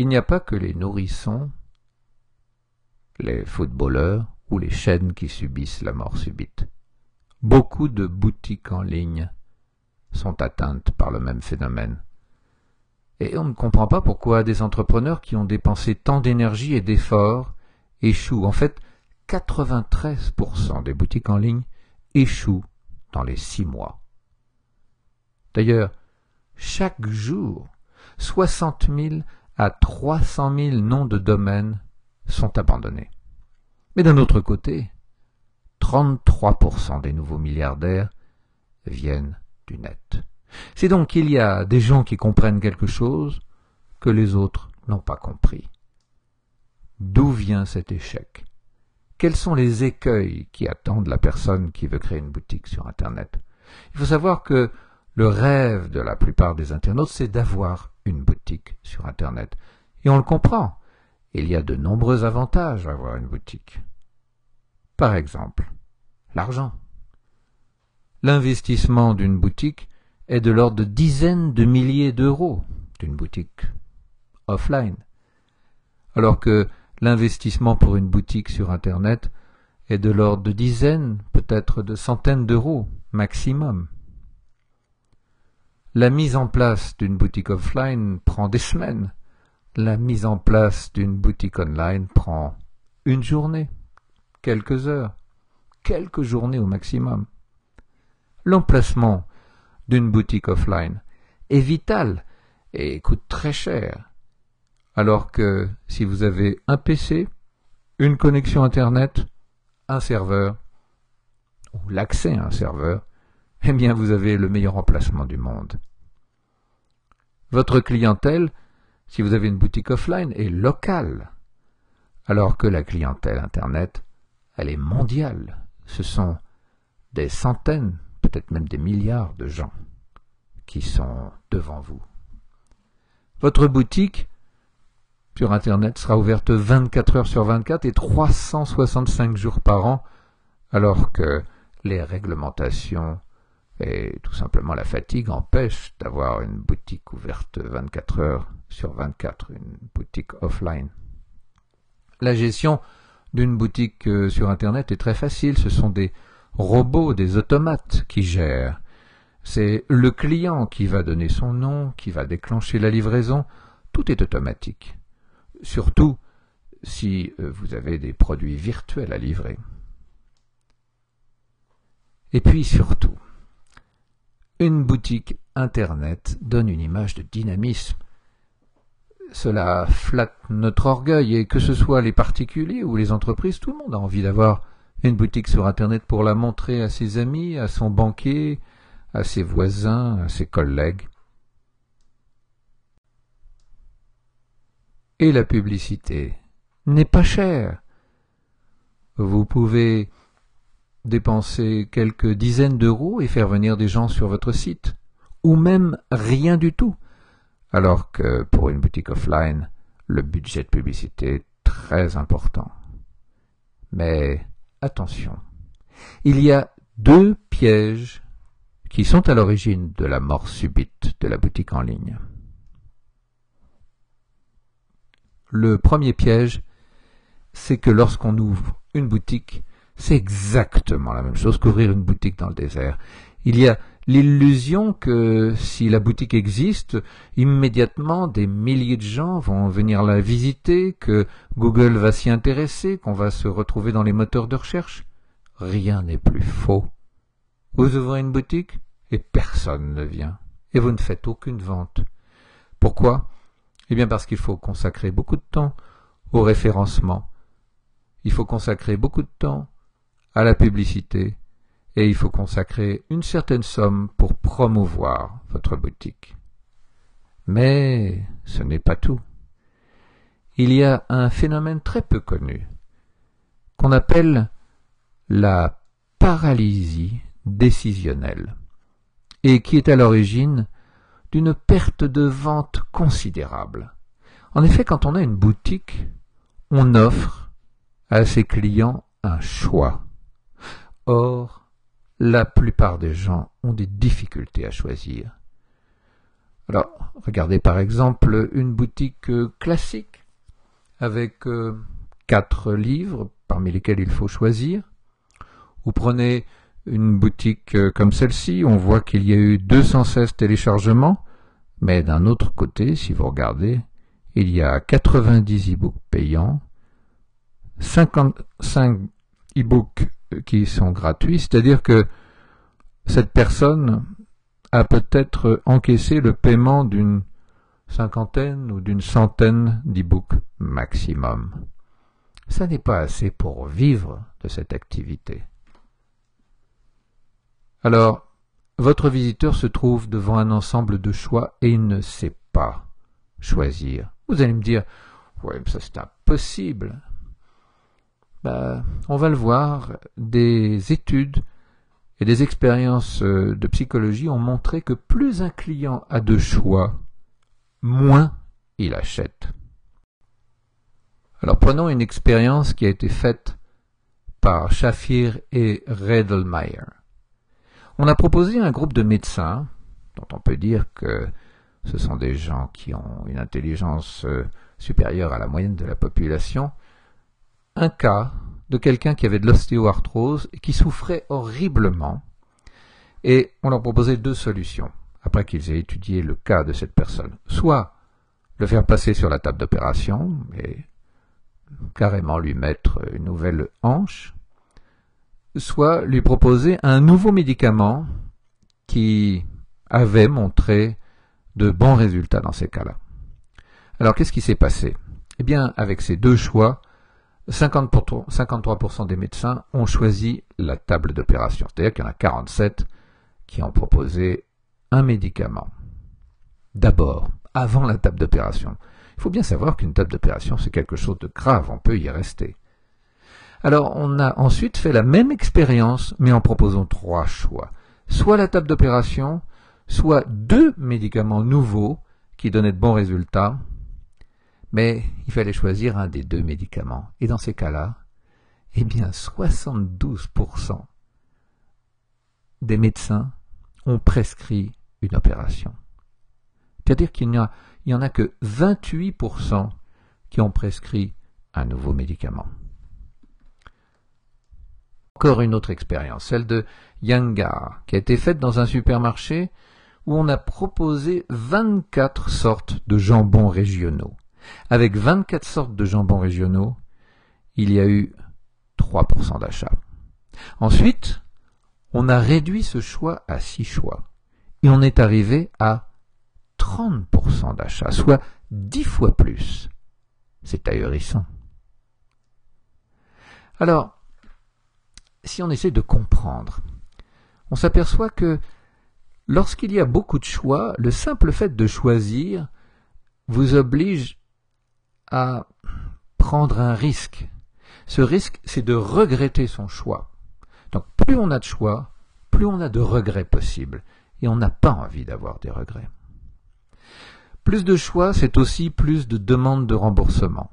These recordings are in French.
il n'y a pas que les nourrissons, les footballeurs ou les chaînes qui subissent la mort subite. Beaucoup de boutiques en ligne sont atteintes par le même phénomène. Et on ne comprend pas pourquoi des entrepreneurs qui ont dépensé tant d'énergie et d'efforts échouent. En fait, 93% des boutiques en ligne échouent dans les 6 mois. D'ailleurs, chaque jour, 60 000 à 300 000 noms de domaines sont abandonnés. Mais d'un autre côté, 33% des nouveaux milliardaires viennent du net. C'est donc qu'il y a des gens qui comprennent quelque chose que les autres n'ont pas compris. D'où vient cet échec? Quels sont les écueils qui attendent la personne qui veut créer une boutique sur Internet? Il faut savoir que le rêve de la plupart des internautes, c'est d'avoir une boutique sur Internet. Et on le comprend. Il y a de nombreux avantages à avoir une boutique. Par exemple, l'argent. L'investissement d'une boutique est de l'ordre de dizaines de milliers d'euros d'une boutique offline, alors que l'investissement pour une boutique sur Internet est de l'ordre de dizaines, peut-être de centaines d'euros maximum. La mise en place d'une boutique offline prend des semaines. La mise en place d'une boutique online prend une journée, quelques heures, quelques journées au maximum. L'emplacement d'une boutique offline est vital et coûte très cher, alors que si vous avez un PC, une connexion Internet, un serveur, ou l'accès à un serveur, eh bien vous avez le meilleur emplacement du monde. Votre clientèle, si vous avez une boutique offline, est locale, alors que la clientèle Internet, elle est mondiale. Ce sont des centaines, peut-être même des milliards de gens qui sont devant vous. Votre boutique sur Internet sera ouverte 24 heures sur 24 et 365 jours par an, alors que les réglementations et tout simplement la fatigue empêchent d'avoir une boutique ouverte 24 heures sur 24, une boutique offline. La gestion d'une boutique sur Internet est très facile. Ce sont des robots, des automates qui gèrent. C'est le client qui va donner son nom, qui va déclencher la livraison. Tout est automatique. Surtout si vous avez des produits virtuels à livrer. Et puis surtout, une boutique Internet donne une image de dynamisme. Cela flatte notre orgueil, et que ce soit les particuliers ou les entreprises, tout le monde a envie d'avoir une boutique sur Internet pour la montrer à ses amis, à son banquier, à ses voisins, à ses collègues. Et la publicité n'est pas chère. Vous pouvez dépenser quelques dizaines d'euros et faire venir des gens sur votre site, ou même rien du tout, alors que pour une boutique offline, le budget de publicité est très important. Mais attention, il y a 2 pièges qui sont à l'origine de la mort subite de la boutique en ligne. Le premier piège, c'est que lorsqu'on ouvre une boutique, c'est exactement la même chose qu'ouvrir une boutique dans le désert. Il y a l'illusion que si la boutique existe, immédiatement des milliers de gens vont venir la visiter, que Google va s'y intéresser, qu'on va se retrouver dans les moteurs de recherche. Rien n'est plus faux. Vous ouvrez une boutique et personne ne vient. Et vous ne faites aucune vente. Pourquoi? Eh bien parce qu'il faut consacrer beaucoup de temps au référencement. Il faut consacrer beaucoup de temps à la publicité. Et il faut consacrer une certaine somme pour promouvoir votre boutique. Mais ce n'est pas tout. Il y a un phénomène très peu connu qu'on appelle la paralysie décisionnelle et qui est à l'origine d'une perte de vente considérable. En effet, quand on a une boutique, on offre à ses clients un choix. Or, la plupart des gens ont des difficultés à choisir. Alors, regardez par exemple une boutique classique avec 4 livres parmi lesquels il faut choisir. Vous prenez une boutique comme celle-ci, on voit qu'il y a eu 216 téléchargements, mais d'un autre côté, si vous regardez, il y a 90 e-books payants, 55 e-books qui sont gratuits, c'est-à-dire que cette personne a peut-être encaissé le paiement d'une cinquantaine ou d'une centaine d'e-books maximum. Ça n'est pas assez pour vivre de cette activité. Alors, votre visiteur se trouve devant un ensemble de choix et il ne sait pas choisir. Vous allez me dire, ouais, ça c'est impossible. On va le voir, des études et des expériences de psychologie ont montré que plus un client a de choix, moins il achète. Alors prenons une expérience qui a été faite par Shafir et Redlmeyer. On a proposé à un groupe de médecins, dont on peut dire que ce sont des gens qui ont une intelligence supérieure à la moyenne de la population, un cas de quelqu'un qui avait de l'ostéoarthrose et qui souffrait horriblement, et on leur proposait 2 solutions, après qu'ils aient étudié le cas de cette personne. Soit le faire passer sur la table d'opération et carrément lui mettre une nouvelle hanche, soit lui proposer un nouveau médicament qui avait montré de bons résultats dans ces cas-là. Alors qu'est-ce qui s'est passé? Eh bien, avec ces 2 choix, 53% des médecins ont choisi la table d'opération. C'est-à-dire qu'il y en a 47 qui ont proposé un médicament. D'abord, avant la table d'opération. Il faut bien savoir qu'une table d'opération, c'est quelque chose de grave, on peut y rester. Alors, on a ensuite fait la même expérience, mais en proposant 3 choix. Soit la table d'opération, soit 2 médicaments nouveaux qui donnaient de bons résultats, mais il fallait choisir un des 2 médicaments. Et dans ces cas-là, eh bien, 72% des médecins ont prescrit une opération. C'est-à-dire qu'il n'y en a que 28% qui ont prescrit un nouveau médicament. Encore une autre expérience, celle de Yangar, qui a été faite dans un supermarché où on a proposé 24 sortes de jambons régionaux. Avec 24 sortes de jambons régionaux, il y a eu 3% d'achats. Ensuite, on a réduit ce choix à 6 choix. Et on est arrivé à 30% d'achats, soit 10 fois plus. C'est ahurissant. Alors, si on essaie de comprendre, on s'aperçoit que lorsqu'il y a beaucoup de choix, le simple fait de choisir vous oblige à prendre un risque. Ce risque, c'est de regretter son choix. Donc, plus on a de choix, plus on a de regrets possibles. Et on n'a pas envie d'avoir des regrets. Plus de choix, c'est aussi plus de demandes de remboursement.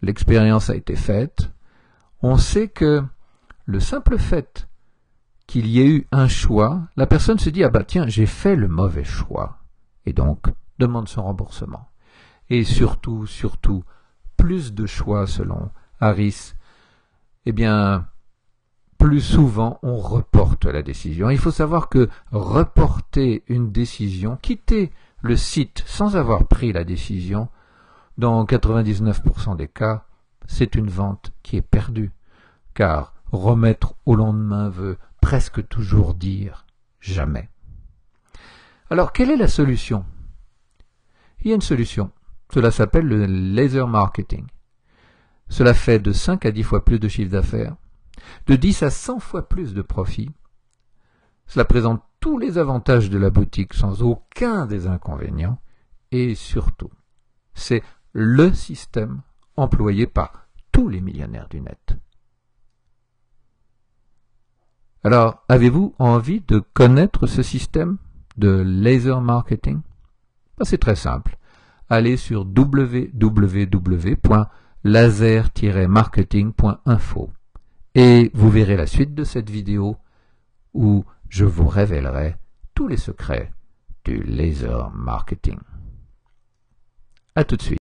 L'expérience a été faite. On sait que le simple fait qu'il y ait eu un choix, la personne se dit « Ah bah tiens, j'ai fait le mauvais choix » et donc demande son remboursement. Et surtout, plus de choix selon Harris, eh bien, plus souvent on reporte la décision. Il faut savoir que reporter une décision, quitter le site sans avoir pris la décision, dans 99% des cas, c'est une vente qui est perdue, car remettre au lendemain veut presque toujours dire jamais. Alors, quelle est la solution? Il y a une solution. Cela s'appelle le laser marketing. Cela fait de 5 à 10 fois plus de chiffre d'affaires, de 10 à 100 fois plus de profit. Cela présente tous les avantages de la boutique sans aucun des inconvénients. Et surtout, c'est le système employé par tous les millionnaires du net. Alors, avez-vous envie de connaître ce système de laser marketing? C'est très simple. Allez sur www.laser-marketing.info et vous verrez la suite de cette vidéo où je vous révélerai tous les secrets du laser marketing. À tout de suite.